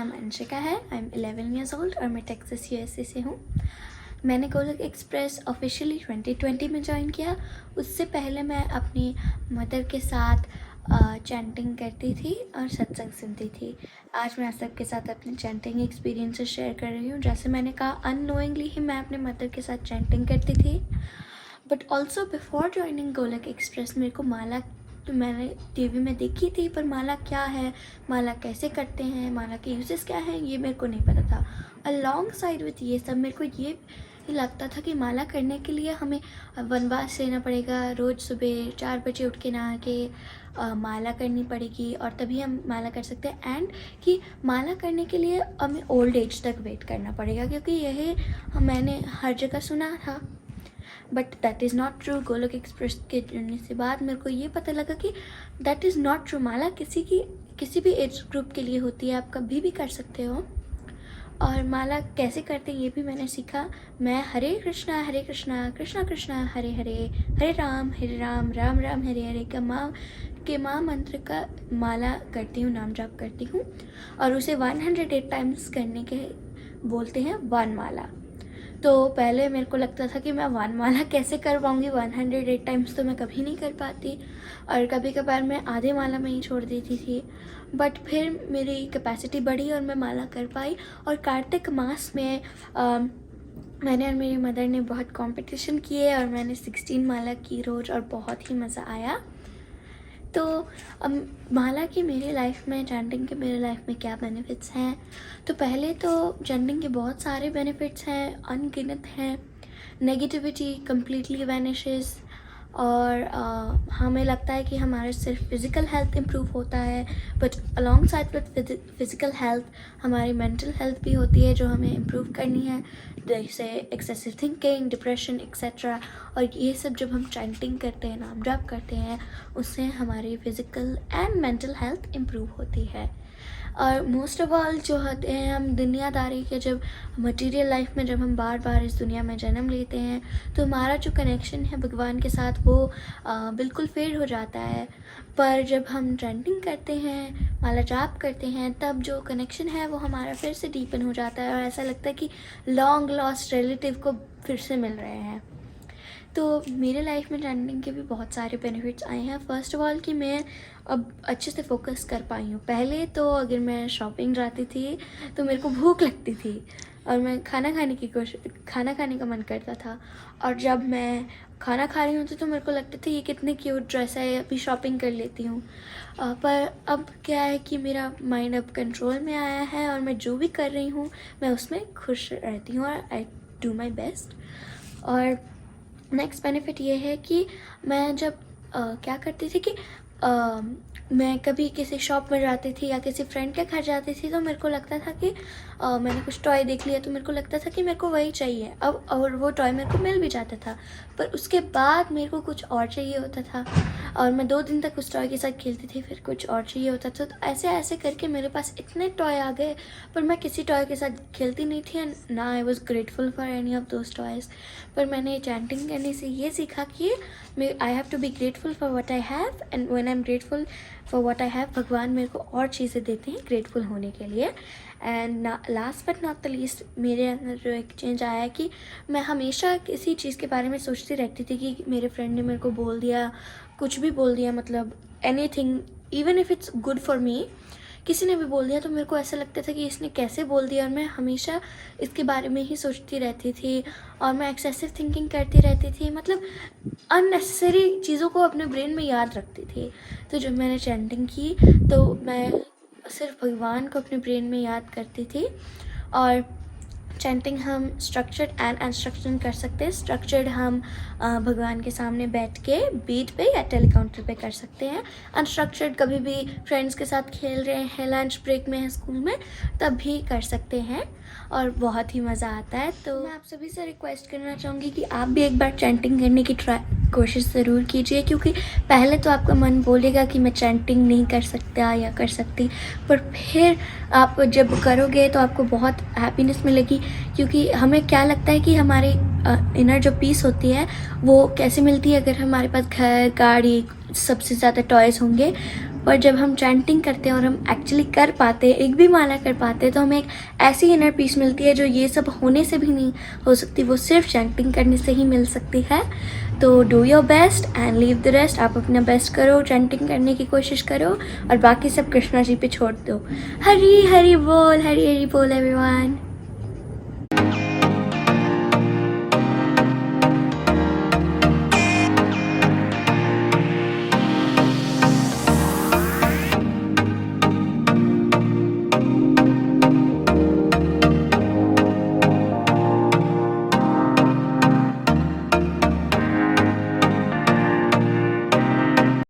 नाम अंशिका है। I am 11 years old और मैं टेक्सास यूएसए से हूँ। मैंने गोलोक एक्सप्रेस ऑफिशियली 2020 में ज्वाइन किया। उससे पहले मैं अपनी मदर के साथ चैंटिंग करती थी और सत्संग सुनती थी। आज मैं आप सबके साथ अपने चैंटिंग एक्सपीरियंसेस शेयर कर रही हूँ। जैसे मैंने कहा, अननोइंगली ही मैं अपने मदर के साथ चैंटिंग करती थी। But also before joining Golok express मेरे को माला तो मैंने टीवी में देखी थी, पर माला क्या है, माला कैसे करते हैं, माला के यूजेस क्या हैं, ये मेरे को नहीं पता था। अलॉन्ग साइड विथ ये सब मेरे को ये लगता था कि माला करने के लिए हमें वनवास लेना पड़ेगा, रोज़ सुबह 4 बजे उठ के नहा के माला करनी पड़ेगी और तभी हम माला कर सकते हैं। एंड कि माला करने के लिए हमें ओल्ड एज तक वेट करना पड़ेगा, क्योंकि यही मैंने हर जगह सुना था। But that is not true. Golok express के जुड़ने से बाद मेरे को ये पता लगा कि दैट इज़ नॉट ट्रू। माला किसी भी एज ग्रुप के लिए होती है, आप कभी भी कर सकते हो। और माला कैसे करते हैं ये भी मैंने सीखा। मैं हरे कृष्णा कृष्णा कृष्णा हरे हरे, हरे राम राम राम हरे हरे के माँ मंत्र का माला करती हूँ, नाम जाप करती हूँ। और उसे 108 टाइम्स करने के बोलते हैं वन माला। तो पहले मेरे को लगता था कि मैं वन माला कैसे कर पाऊँगी, 108 टाइम्स तो मैं कभी नहीं कर पाती, और कभी कभार मैं आधे माला में ही छोड़ देती थी। बट फिर मेरी कैपेसिटी बढ़ी और मैं माला कर पाई। और कार्तिक मास में मैंने और मेरी मदर ने बहुत कंपटीशन किए और मैंने 16 माला की रोज़, और बहुत ही मज़ा आया। तो माला की मेरी लाइफ में, चैंटिंग के मेरे लाइफ में क्या बेनिफिट्स हैं। तो पहले तो चैंटिंग के बहुत सारे बेनिफिट्स हैं, अनगिनत हैं। नेगेटिविटी कम्प्लीटली वैनिशेस, और हमें लगता है कि हमारा सिर्फ फिज़िकल हेल्थ इम्प्रूव होता है, but along side with physical health हमारी मेंटल हेल्थ भी होती है जो हमें इम्प्रूव करनी है, जैसे एक्सेसिव थिंकिंग, डिप्रेशन एक्सेट्रा। और ये सब जब हम चैंटिंग करते हैं, नाम जाप करते हैं, उससे हमारी physical and mental health improve होती है। और मोस्ट ऑफ ऑल जो होते हैं, हम दुनियादारी के जब मटेरियल लाइफ में जब हम बार बार इस दुनिया में जन्म लेते हैं, तो हमारा जो कनेक्शन है भगवान के साथ वो बिल्कुल फेड हो जाता है। पर जब हम चैंटिंग करते हैं, माला जाप करते हैं, तब जो कनेक्शन है वो हमारा फिर से डीपन हो जाता है और ऐसा लगता है कि लॉन्ग लॉस्ट रिलेटिव को फिर से मिल रहे हैं। तो मेरे लाइफ में चैंटिंग के भी बहुत सारे बेनिफिट्स आए हैं। फ़र्स्ट ऑफ ऑल कि मैं अब अच्छे से फोकस कर पाई हूँ। पहले तो अगर मैं शॉपिंग जाती थी तो मेरे को भूख लगती थी और मैं खाना खाने का मन करता था, और जब मैं खाना खा रही होती तो मेरे को लगता था ये कितने क्यूट ड्रेस है, अभी शॉपिंग कर लेती हूँ। पर अब क्या है कि मेरा माइंड अब कंट्रोल में आया है और मैं जो भी कर रही हूँ मैं उसमें खुश रहती हूँ और आई डू माई बेस्ट। और नेक्स्ट बेनिफिट ये है कि मैं जब क्या करती थी कि मैं कभी किसी शॉप में जाती थी या किसी फ्रेंड के घर जाती थी, तो मेरे को लगता था कि मैंने कुछ टॉय देख लिया तो मेरे को लगता था कि मेरे को वही चाहिए अब, और वो टॉय मेरे को मिल भी जाता था। पर उसके बाद मेरे को कुछ और चाहिए होता था और मैं 2 दिन तक उस टॉय के साथ खेलती थी, फिर कुछ और चाहिए होता था। तो ऐसे ऐसे करके मेरे पास इतने टॉय आ गए, पर मैं किसी टॉय के साथ खेलती नहीं थी, एंड ना I was grateful for any of those toys. पर मैंने चैंटिंग करने से ये सीखा कि I have to be grateful for what I have, and when I am grateful for what I have, भगवान मेरे को और चीज़ें देते हैं ग्रेटफुल होने के लिए। And last but not the least, मेरे अंदर जो एक चेंज आया है कि मैं हमेशा किसी चीज़ के बारे में सोचती रहती थी कि मेरे फ्रेंड ने मेरे को बोल दिया, कुछ भी बोल दिया, मतलब anything, even if it's good for me, किसी ने भी बोल दिया तो मेरे को ऐसा लगता था कि इसने कैसे बोल दिया, और मैं हमेशा इसके बारे में ही सोचती रहती थी और मैं एक्सेसिव थिंकिंग करती रहती थी, मतलब अननेसेसरी चीज़ों को अपने ब्रेन में याद रखती थी। तो जब मैंने चैंटिंग की तो मैं सिर्फ भगवान को अपने ब्रेन में याद करती थी। और चैंटिंग हम स्ट्रक्चर्ड एंड अनस्ट्रक्चर्ड कर सकते हैं। स्ट्रक्चर्ड हम भगवान के सामने बैठ के बीट पे या टेलीकाउंटर पे कर सकते हैं। अनस्ट्रक्चर्ड कभी भी फ्रेंड्स के साथ खेल रहे हैं, लंच ब्रेक में हैं स्कूल में, तब भी कर सकते हैं और बहुत ही मज़ा आता है। तो मैं आप सभी से रिक्वेस्ट करना चाहूँगी कि आप भी एक बार चैंटिंग करने की कोशिश ज़रूर कीजिए, क्योंकि पहले तो आपका मन बोलेगा कि मैं चैंटिंग नहीं कर सकता या कर सकती, पर फिर आप जब करोगे तो आपको बहुत हैप्पीनेस मिलेगी। क्योंकि हमें क्या लगता है कि हमारी इनर जो पीस होती है वो कैसे मिलती है, अगर हमारे पास घर, गाड़ी, सबसे ज़्यादा टॉयज़ होंगे, और जब हम चैंटिंग करते हैं और हम एक्चुअली कर पाते हैं, एक भी माला कर पाते हैं, तो हमें एक ऐसी इनर पीस मिलती है जो ये सब होने से भी नहीं हो सकती, वो सिर्फ चैंटिंग करने से ही मिल सकती है। तो do your best and leave the rest. आप अपना बेस्ट करो, चैंटिंग करने की कोशिश करो और बाकी सब कृष्णा जी पे छोड़ दो। हरी हरी बोल, हरी हरी बोल एवरीवन।